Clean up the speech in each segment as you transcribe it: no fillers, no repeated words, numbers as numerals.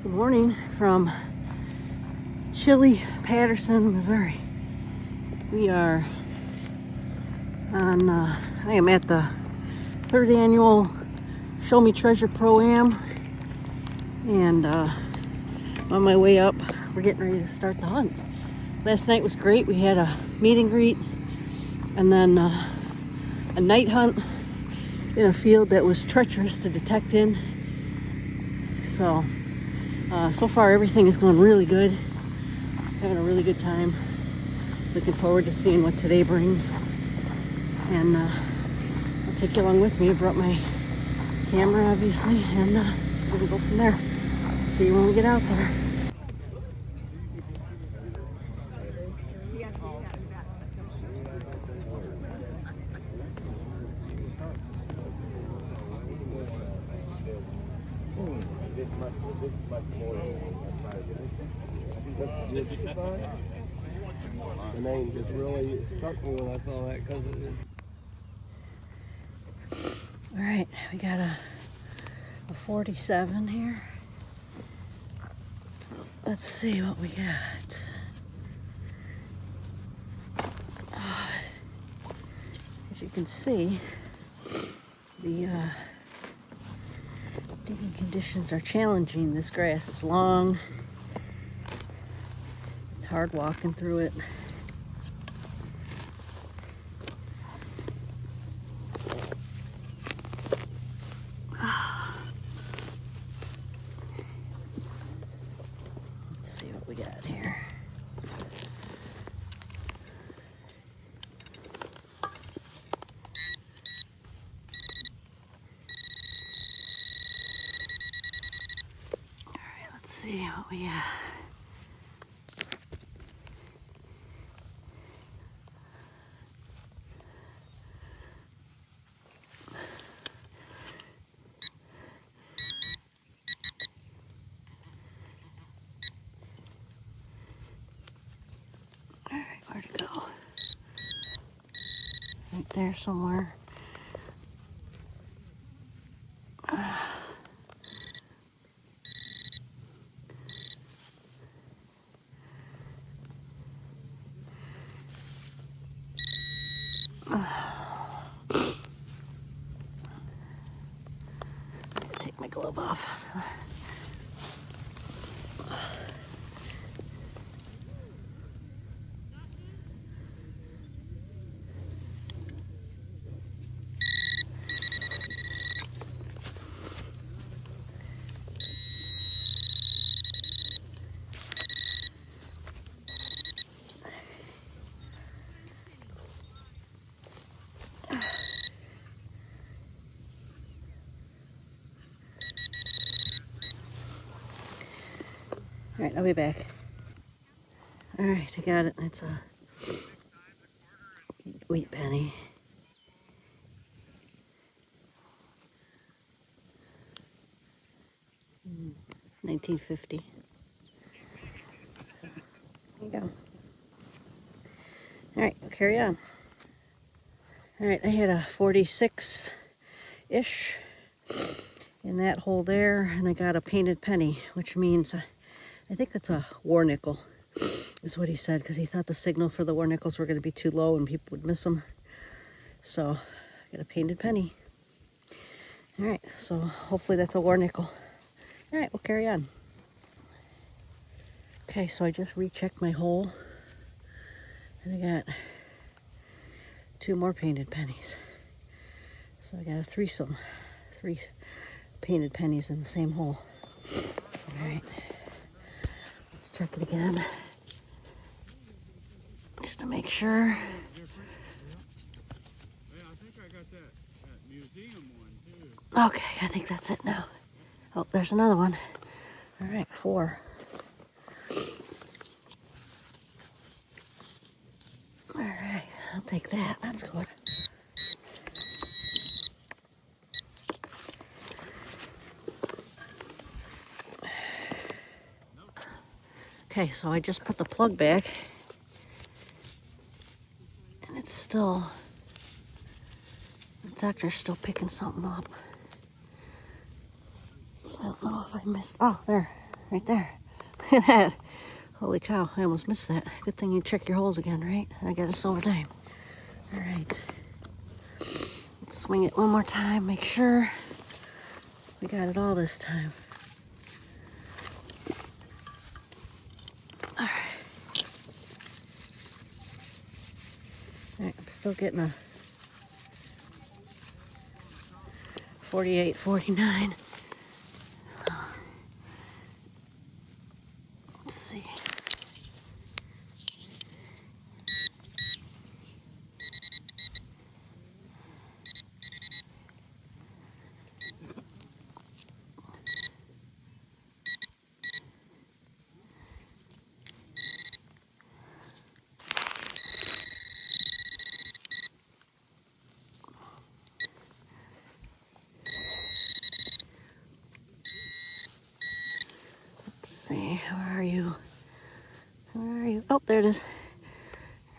Good morning from chilly Patterson, Missouri. We are on, I am at the 3rd annual Show Me Treasure Pro-Am, and on my way up, we're getting ready to start the hunt. Last night was great. We had a meet and greet, and then a night hunt in a field that was treacherous to detect in. So far everything is going really good. Having a really good time. Looking forward to seeing what today brings. And I'll take you along with me. I brought my camera, obviously, and we'll go from there. See you when we get out there. The name just really struck me when I saw that because it is. All right, we got a 47 here. Let's see what we got. As you can see, the digging conditions are challenging. This grass is long. It's hard walking through it. Let's see what we got here. Let's see what we got. All right, where to go? Right there somewhere. Take my glove off. All right, I'll be back. All right, I got it. It's a wheat penny. $19.50. There you go. All right, we'll carry on. All right, I had a 46-ish in that hole there, and I got a painted penny, which means I think that's a war nickel, is what he said, because he thought the signal for the war nickels were going to be too low and people would miss them. So I got a painted penny. All right, so hopefully that's a war nickel. All right, we'll carry on. Okay, so I just rechecked my hole, and I got 2 more painted pennies. So I got a threesome, 3 painted pennies in the same hole. All right, let's check it again, just to make sure. Hey, I think I got that museum one too. Okay, I think that's it now. Oh, there's another one. All right, 4. All right, I'll take that. That's good. Okay, so I just put the plug back, and it's still, the doctor's still picking something up. So I don't know if I missed, oh, there's right there. Look at that. Holy cow, I almost missed that. Good thing you check your holes again, right? I got a silver dime. All right. Let's swing it one more time, make sure we got it all this time. All right. All right, I'm still getting a 48, 49. Let's see. Let's see, where are you? Where are you? Oh, there it is.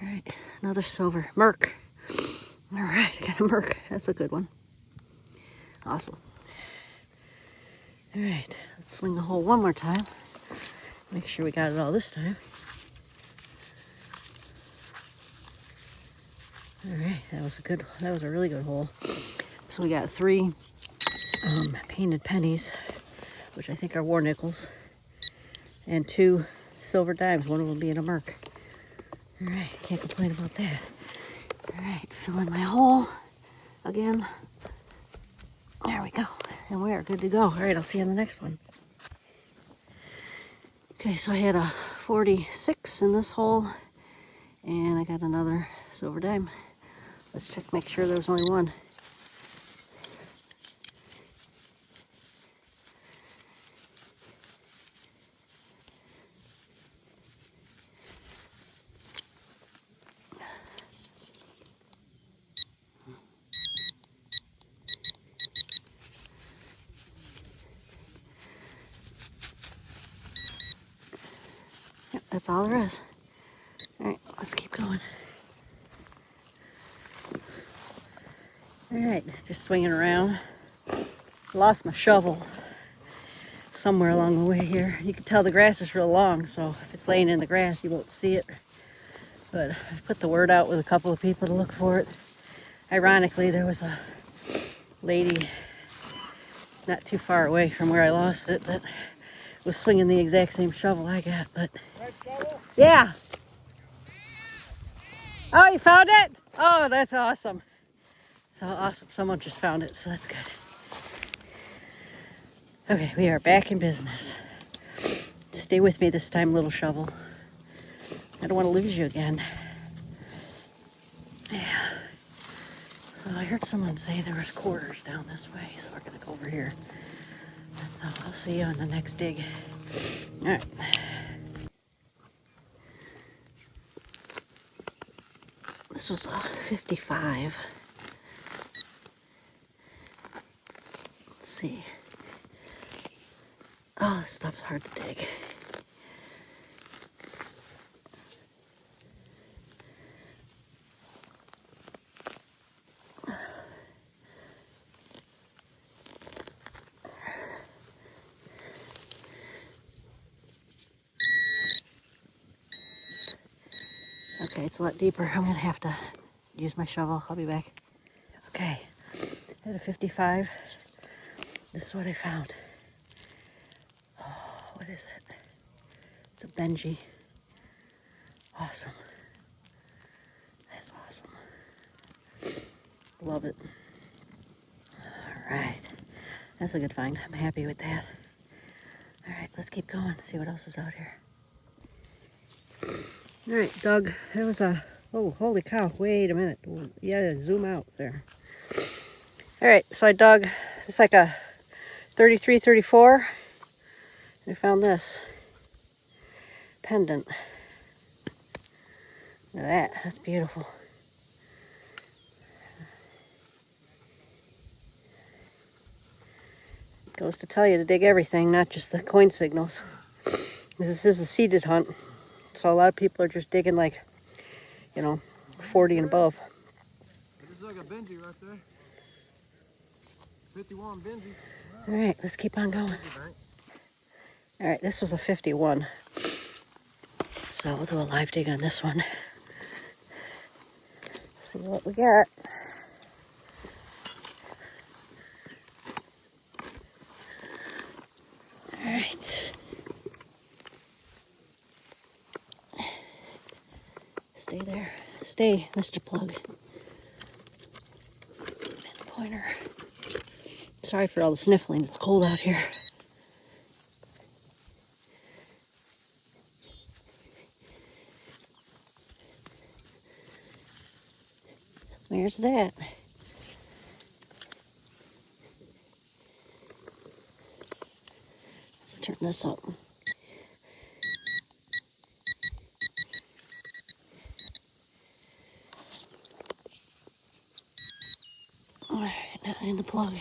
All right, another silver. Merc. All right, I got a Merc. That's a good one. Awesome. All right, let's swing the hole one more time. Make sure we got it all this time. All right, that was a really good hole. So we got 3 painted pennies, which I think are war nickels, and 2 silver dimes, one of them being a Merc. All right, can't complain about that. All right, fill in my hole again. There we go, and we are good to go. All right, I'll see you on the next one. Okay, so I had a 46 in this hole, and I got another silver dime. Let's check, make sure there was only one. Yep, that's all there is. All right, let's keep going. All right, just swinging around. Lost my shovel somewhere along the way here. You can tell the grass is real long, so if it's laying in the grass, you won't see it. But I put the word out with a couple of people to look for it. Ironically, there was a lady not too far away from where I lost it that was swinging the exact same shovel I got, but yeah. Oh, you found it? Oh, that's awesome. So awesome. Someone just found it, so that's good. Okay, we are back in business. Stay with me this time, little shovel. I don't want to lose you again. Yeah. So I heard someone say there was quarters down this way, so we're going to go over here. So I'll see you on the next dig. All right. This was a 55. Let's see. Oh, this stuff's hard to dig. Okay, it's a lot deeper. I'm gonna have to use my shovel. I'll be back. Okay, at a 55. This is what I found. Oh, what is it? It's a Benji. Awesome. That's awesome. Love it. All right, that's a good find. I'm happy with that. All right, let's keep going. See what else is out here. All right, Doug, that was a, oh, holy cow, wait a minute. Yeah, zoom out there. All right, so I dug, it's like a 33, 34. I found this pendant. Look at that, that's beautiful. Goes to tell you to dig everything, not just the coin signals. This is a seeded hunt. So a lot of people are just digging like, 40 and above. This is like a Benji right there. 51 Benji. All right, let's keep on going. All right, this was a 51. So we'll do a live dig on this one. See what we got. All right. Stay there. Stay, Mr. Plug. Pointer. Sorry for all the sniffling. It's cold out here. Where's that? Let's turn this up. All right, now in the plug.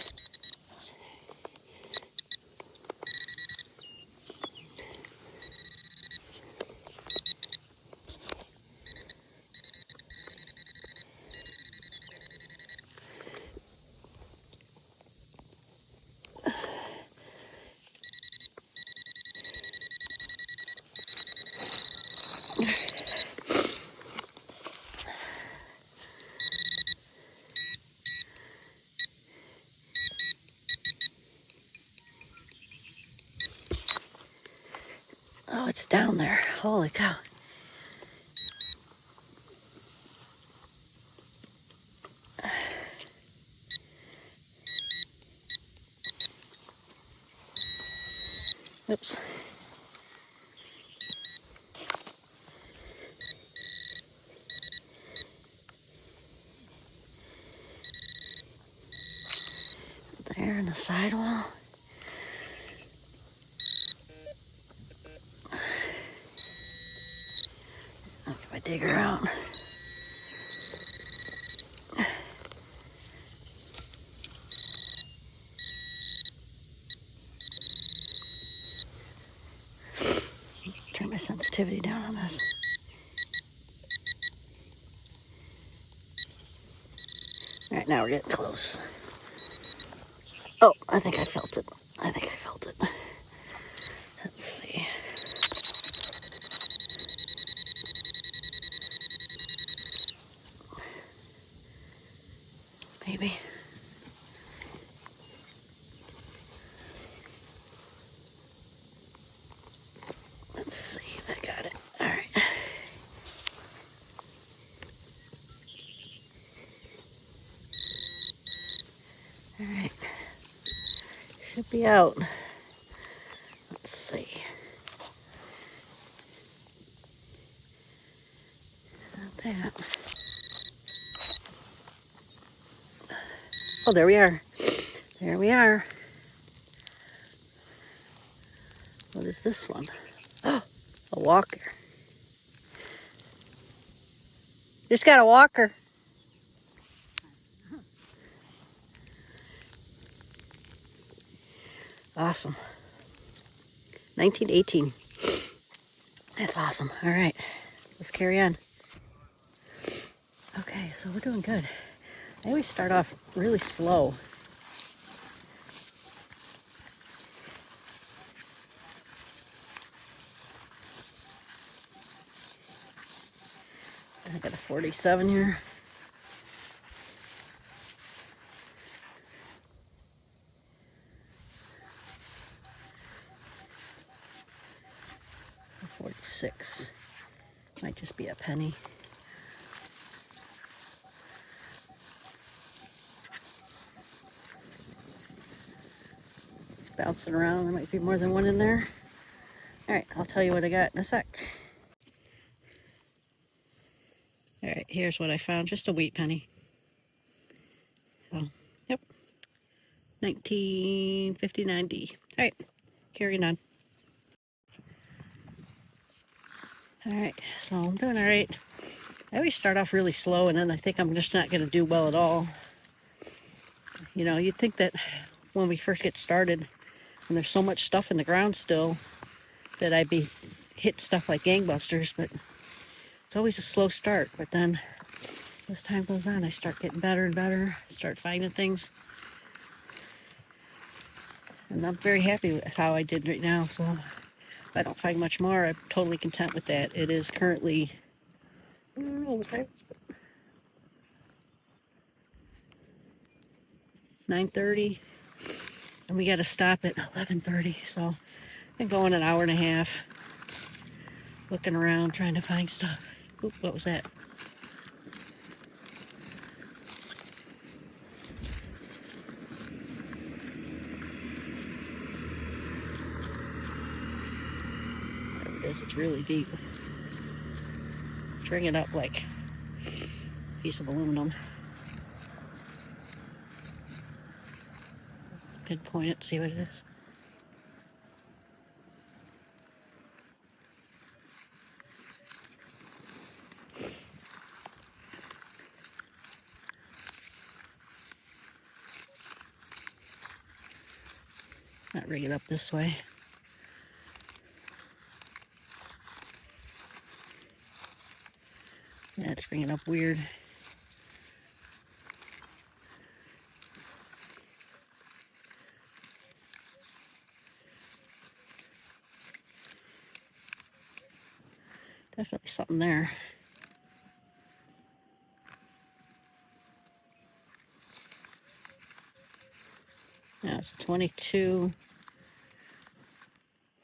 Oh, it's down there. Holy cow. Oops. There in the sidewall. I'll get my digger out. Turn my sensitivity down on this. All right, now we're getting close. Oh, I think I felt it. I think I felt it. Let's see. Maybe. Let's see if I got it. All right. All right. Should be out. Let's see. Not that. Oh, there we are. There we are. What is this one? Oh, a walker. Just got a walker. Awesome. 1918. That's awesome. All right, let's carry on. Okay, so we're doing good. I always start off really slow. I got a 47 here. A 46. Might just be a penny. It's bouncing around. There might be more than one in there. All right, I'll tell you what I got in a sec. All right, here's what I found. Just a wheat penny. So, yep. 1959D. All right, carrying on. All right, so I'm doing all right. I always start off really slow, and then I think I'm just not going to do well at all. You know, you'd think that when we first get started, and there's so much stuff in the ground still, that I'd be hit stuff like gangbusters, but it's always a slow start. But then as time goes on, I start getting better and better, start finding things. And I'm very happy with how I did right now. So If I don't find much more, I'm totally content with that. It is currently 9:30, and we got to stop at 11:30. So I've been going an hour and a half, looking around, trying to find stuff. Oop, what was that? There it is. It's really deep. Bring it up like a piece of aluminum. Let's pinpoint it, see what it is. Not rig it up this way. Yeah, it's bringing up weird. Definitely something there. Now it's a 22.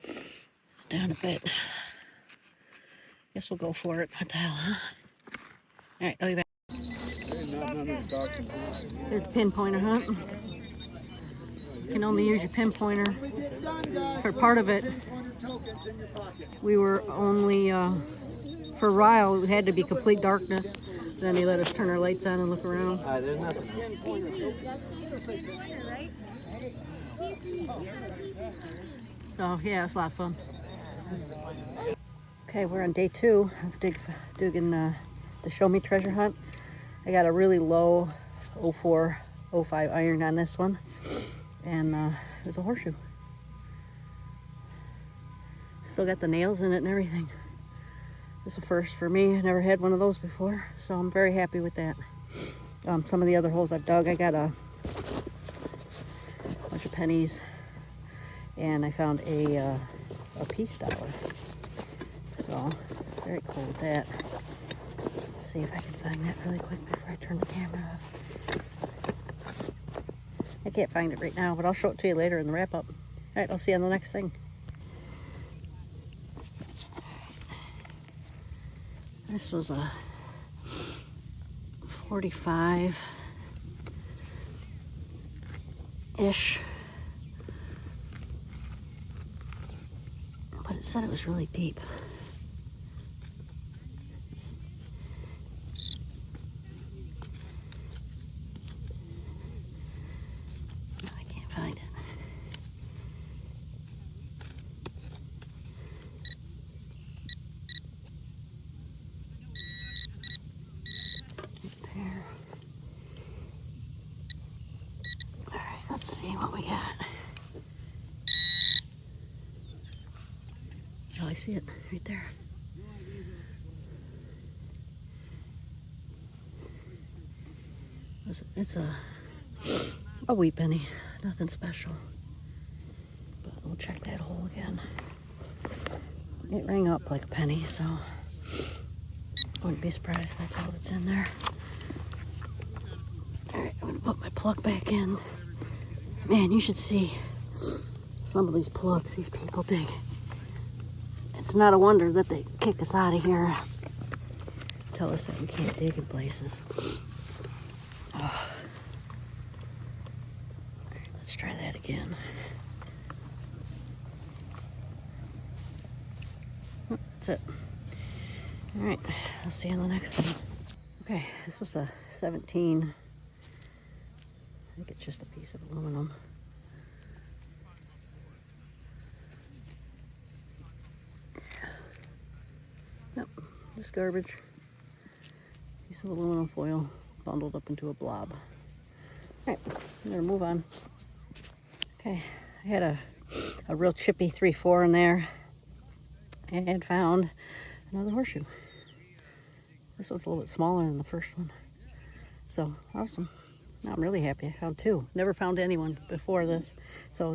It's down a bit. Guess we'll go for it. What the hell, huh? All right, I'll be back. There's the pinpointer hunt. You can only use your pinpointer for part of it. We were only, for a while, it had to be complete darkness. Then they let us turn our lights on and look around. There's nothing. So yeah, it's a lot of fun. Okay, we're on day 2 of digging the Show Me Treasure hunt. I got a really low 04, 05 iron on this one, and there's a horseshoe. Still got the nails in it and everything. This is a first for me. I never had one of those before, so I'm very happy with that. Some of the other holes I've dug, I got a bunch of pennies, and I found a peace dollar. So very cool with that. Let's see if I can find that really quick before I turn the camera off. I can't find it right now, but I'll show it to you later in the wrap up. All right, I'll see you on the next thing. This was a 45-ish, but it said it was really deep. No, I can't find it. There. All right, let's see what we got. Oh, I see it right there. It's a wee penny, nothing special. But we'll check that hole again. It rang up like a penny, so I wouldn't be surprised if that's all that's in there. All right, I'm gonna put my plug back in. Man, you should see some of these plugs these people dig. It's not a wonder that they kick us out of here. Tell us that we can't dig in places. Oh. All right, let's try that again. Oh, that's it. All right, I'll see you on the next one. Okay, this was a 17. I think it's just a piece of aluminum. Yep, just garbage. Piece of aluminum foil bundled up into a blob. All right, I'm gonna move on. Okay, I had a real chippy 3-4 in there and found another horseshoe. This one's a little bit smaller than the first one. So awesome. Now I'm really happy I found 2. Never found anyone before this. So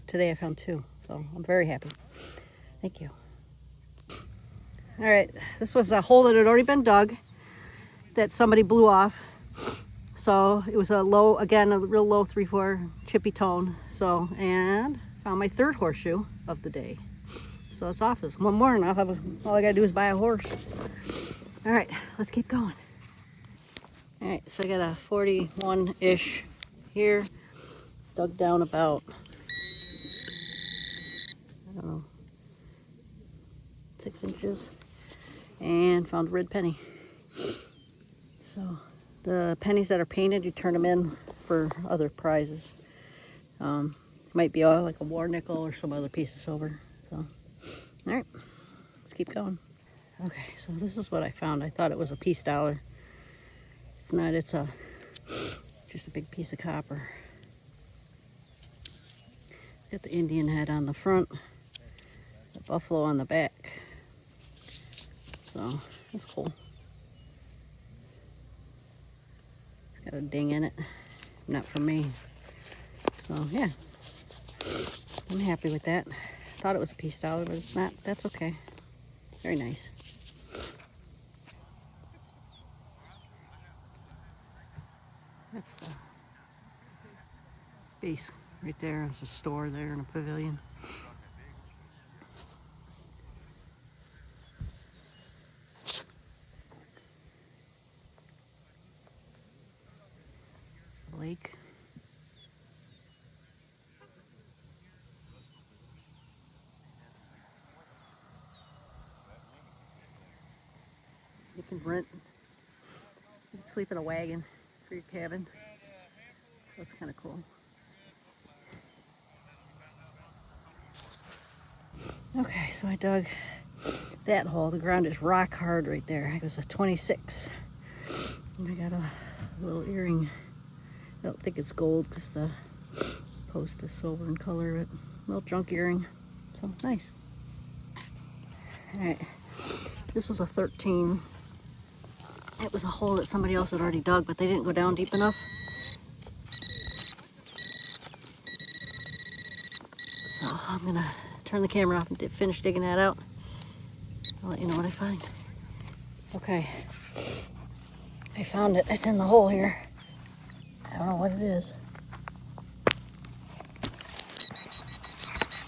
today I found 2. So I'm very happy. Thank you. All right, this was a hole that had already been dug that somebody blew off. So it was a low, again, a real low 3/4 chippy tone. So, and found my third horseshoe of the day. So it's off. It's one more and all I gotta do is buy a horse. All right, let's keep going. All right, so I got a 41-ish here. Dug down about, I don't know, 6 inches. And found a red penny. So the pennies that are painted, you turn them in for other prizes. Might be like a war nickel or some other piece of silver. So, all right, let's keep going. Okay, so this is what I found. I thought it was a peace dollar. It's not. It's just a big piece of copper. Got the Indian head on the front, the buffalo on the back. So that's cool. It's got a ding in it. Not for me. So yeah, I'm happy with that. Thought it was a peace dollar, but it's not. That's okay. Very nice. That's the base right there. There's a store there and a pavilion. Lake. You can rent. You can sleep in a wagon for your cabin. So that's kind of cool. Okay, so I dug that hole. The ground is rock hard right there. It was a 26. And I got a little earring. I don't think it's gold because the post is silver in color, but a little junk earring. So nice. All right, this was a 13. It was a hole that somebody else had already dug, but they didn't go down deep enough. So I'm gonna turn the camera off and finish digging that out. I'll let you know what I find. Okay, I found it. It's in the hole here. I don't know what it is.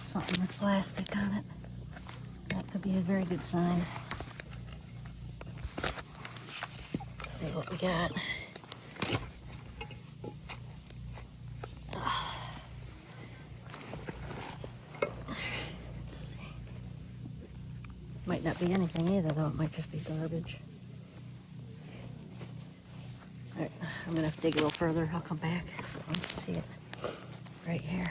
Something with plastic on it. That could be a very good sign. Let's see what we got. Let's see. Might not be anything either, though. It might just be garbage. All right, I'm gonna have to dig a little further. I'll come back. You can see it right here.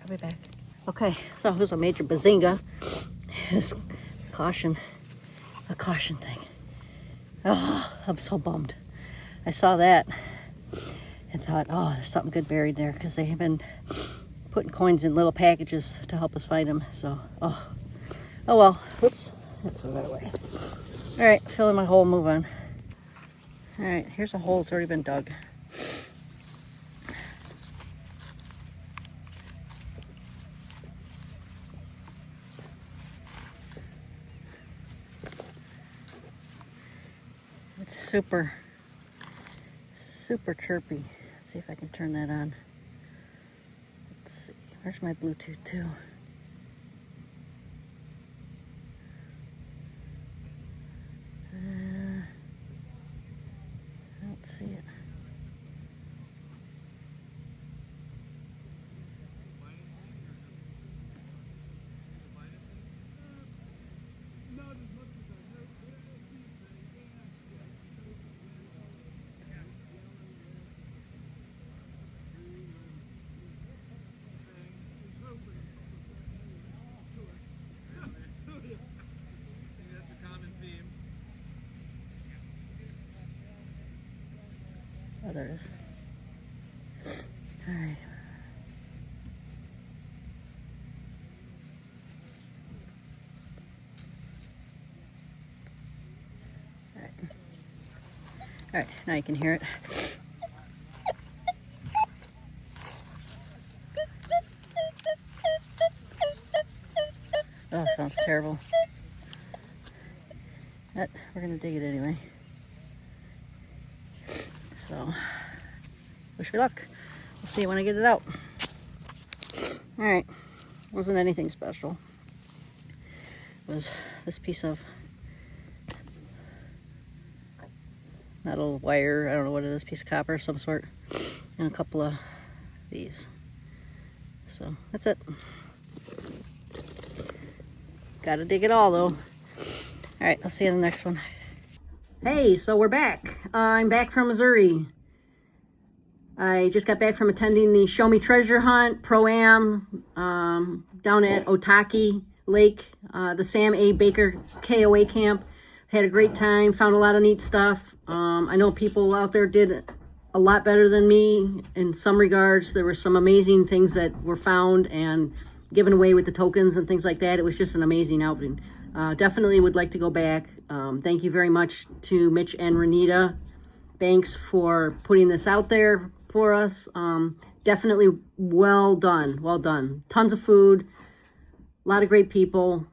I'll be back. Okay, so it was a major bazinga. It was a caution thing. Oh, I'm so bummed. I saw that and thought, oh, there's something good buried there, because they have been putting coins in little packages to help us find them. So, oh well. Oops, that's the right way. All right, fill in my hole, move on. All right, here's a hole that's already been dug. It's super chirpy. Let's see if I can turn that on. Let's see, where's my Bluetooth too? I don't see it. Oh, there it is. All right. All right, now you can hear it. sounds terrible. But we're gonna dig it anyway. So, wish me luck. We'll see when I get it out. All right, wasn't anything special. It was this piece of metal wire, I don't know what it is, piece of copper of some sort, and a couple of these. So that's it. Gotta dig it all though. All right, I'll see you in the next one. Hey, so we're back. I'm back from Missouri. I just got back from attending the Show Me Treasure Hunt Pro-Am down at Otaki Lake, the Sam A. Baker KOA camp. Had a great time, found a lot of neat stuff. I know people out there did a lot better than me in some regards. There were some amazing things that were found and given away with the tokens and things like that. It was just an amazing outing. Definitely would like to go back. Thank you very much to Mitch and Renita Banks for putting this out there for us. Definitely well done, well done. Tons of food, a lot of great people,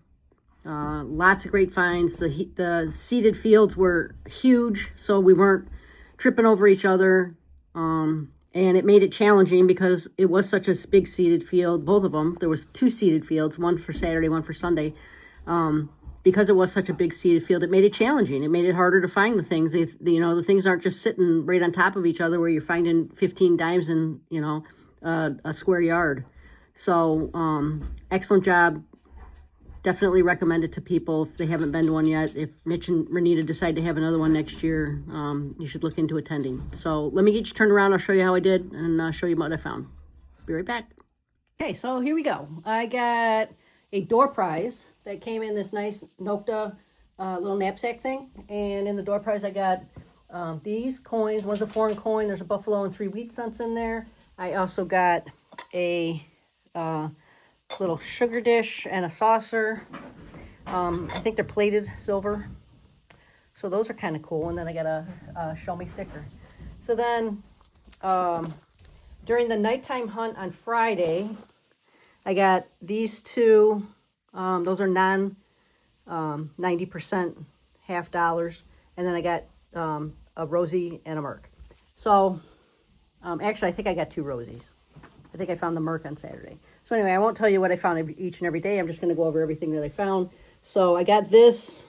lots of great finds. The seeded fields were huge, so we weren't tripping over each other, and it made it challenging because it was such a big seeded field. Both of them, there was 2 seeded fields, one for Saturday, one for Sunday. Because it was such a big seeded field, it made it challenging. It made it harder to find the things. The things aren't just sitting right on top of each other where you're finding 15 dimes in, a square yard. So, excellent job. Definitely recommend it to people if they haven't been to one yet. If Mitch and Renita decide to have another one next year, you should look into attending. So let me get you turned around. I'll show you how I did and show you what I found. Be right back. Okay, so here we go. I got a door prize that came in this nice Nokta little knapsack thing. And in the door prize, I got these coins. One's a foreign coin. There's a buffalo and 3 wheat cents in there. I also got a little sugar dish and a saucer. I think they're plated silver. So those are kind of cool. And then I got a show me sticker. So then during the nighttime hunt on Friday, I got these 2. Those are 90% half dollars. And then I got a Rosie and a Merc. So actually, I think I got 2 Rosies. I think I found the Merc on Saturday. So anyway, I won't tell you what I found each and every day. I'm just going to go over everything that I found. So I got this.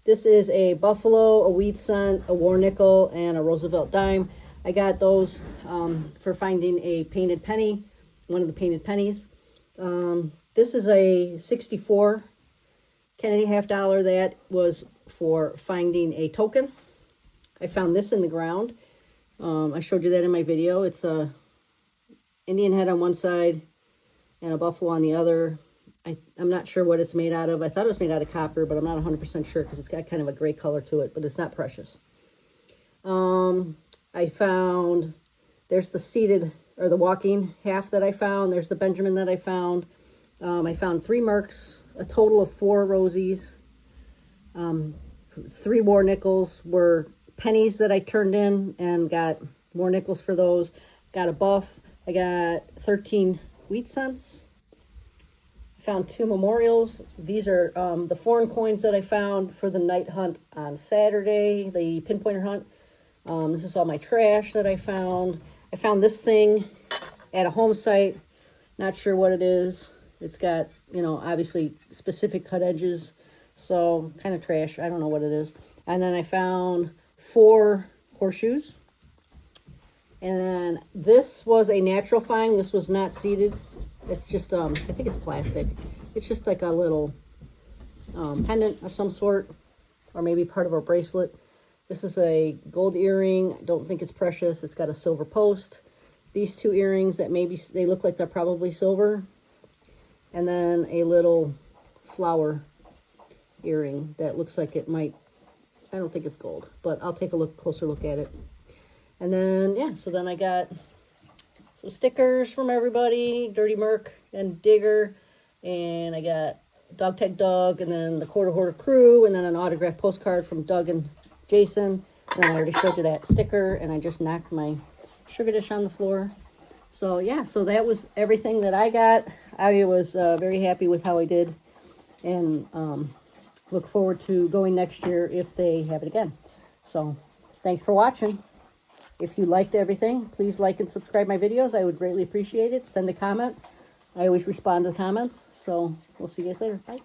This is a Buffalo, a Wheat Cent, a War Nickel, and a Roosevelt Dime. I got those for finding a painted penny, one of the painted pennies. This is a 64 Kennedy half dollar. That was for finding a token. I found this in the ground. I showed you that in my video. It's a Indian head on one side and a buffalo on the other. I'm not sure what it's made out of. I thought it was made out of copper, but I'm not 100% sure because it's got kind of a gray color to it, but it's not precious. I found, there's the seated, or the walking half that I found. There's the Benjamin that I found. I found 3 Mercs, a total of 4 Rosies. 3 War Nickels were pennies that I turned in and got more nickels for those. Got a buff. I got 13 wheat cents. I found 2 memorials. These are the foreign coins that I found for the night hunt on Saturday, the pinpointer hunt. This is all my trash that I found. I found this thing at a home site. Not sure what it is. It's got, obviously specific cut edges. So kind of trash. I don't know what it is. And then I found 4 horseshoes. And then this was a natural find. This was not seeded. It's just, I think it's plastic. It's just like a little pendant of some sort, or maybe part of a bracelet. This is a gold earring. Don't think it's precious. It's got a silver post. These 2 earrings that maybe, they look like they're probably silver. And then a little flower earring that looks like it might, I don't think it's gold, but I'll take a closer look at it. And then, yeah, so then I got some stickers from everybody, Dirty Merc and Digger, and I got Dog Tag Doug, and then the Quarter Hoarder Crew, and then an autographed postcard from Doug and Jason. And I already showed you that sticker, and I just knocked my sugar dish on the floor. So, yeah, so that was everything that I got. I was very happy with how I did. and look forward to going next year if they have it again. So thanks for watching. If you liked everything, please like and subscribe my videos. I would greatly appreciate it. Send a comment. I always respond to the comments. So we'll see you guys later. Bye.